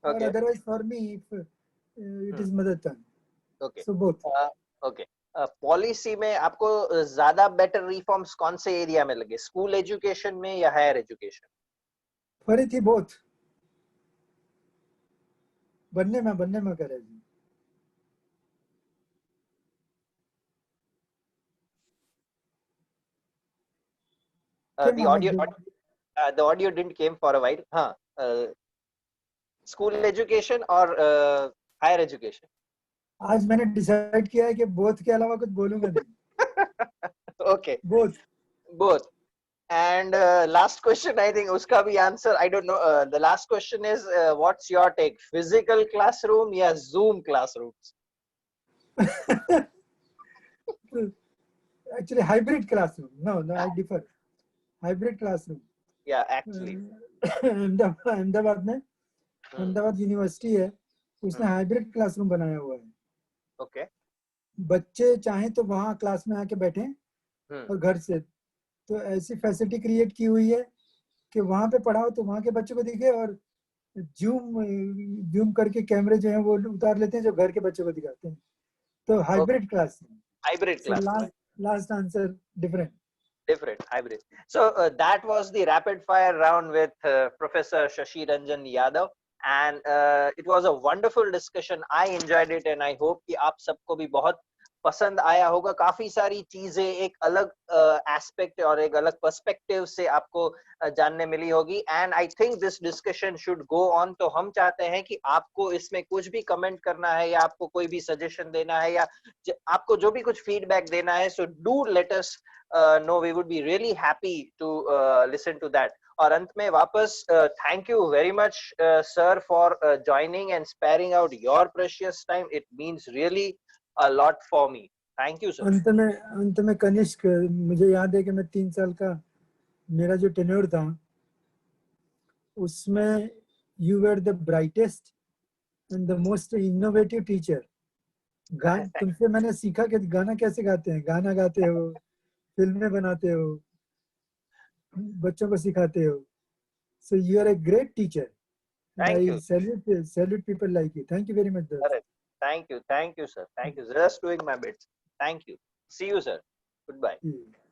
or otherwise for me, if it is mother tongue. Okay. So both. Okay. Policy में आपको ज्यादा better reforms कौन से area में लगे, school education में या हायर एजुकेशन? फरी थी बोथ, बनने में करे जी। the audio didn't came for a while. हाँ, स्कूल एजुकेशन और हायर एजुकेशन? आज मैंने डिसाइड किया है कि बोथ के अलावा कुछ बोलूंगा नहीं। Okay. Both. And last question, I think uska bhi answer I don't know. The last question is what's your take, physical classroom या Zoom classrooms? Actually hybrid classroom. No, I differ. Hybrid classroom. Yeah, actually. Ahmedabad university है, उसने hybrid classroom बनाया हुआ है। Okay. बच्चे चाहें तो वहाँ क्लास में आके बैठे और घर से, तो ऐसी फैसिलिटी क्रिएट की हुई है कि वहाँ पे पढ़ाओ तो वहाँ के बच्चों को दिखे, और जूम करके कैमरे जो हैं वो उतार लेते हैं जो घर के बच्चों को दिखाते हैं। तो hybrid class. Last answer, different hybrid. So that was the rapid fire round with Professor Shashi Ranjan Yadav, and it was a wonderful discussion. I enjoyed it, and I hope कि आप सबको भी बहुत पसंद आया होगा। काफी सारी चीजें एक अलग एस्पेक्ट और एक अलग पर्सपेक्टिव से आपको जानने मिली होगी, and I think this discussion should go on. तो हम चाहते हैं कि आपको इसमें कुछ भी कमेंट करना है, या आपको कोई भी सजेशन देना है, या आपको जो भी कुछ फीडबैक देना है, so do let us know, we would be really happy to listen to that. और अंत में वापस thank you very much sir for joining and sparing out your precious time. It means really a lot for me. Thank you sir. अंत में कनिष्क, मुझे याद है कि मैं 3 साल का मेरा जो टेन्योर था उसमें you were the brightest and the most innovative teacher तुमसे मैंने सीखा कि गाना कैसे गाते हैं, गाना गाते हो, फिल्में बनाते हो, बच्चों को सिखाते हो. So you are a great teacher, and Thank I you. salute people like you. Thank you very much, Darsh. Correct. Thank you, sir. Thank you. Just doing my bit. Thank you. See you, sir. Goodbye. Yeah.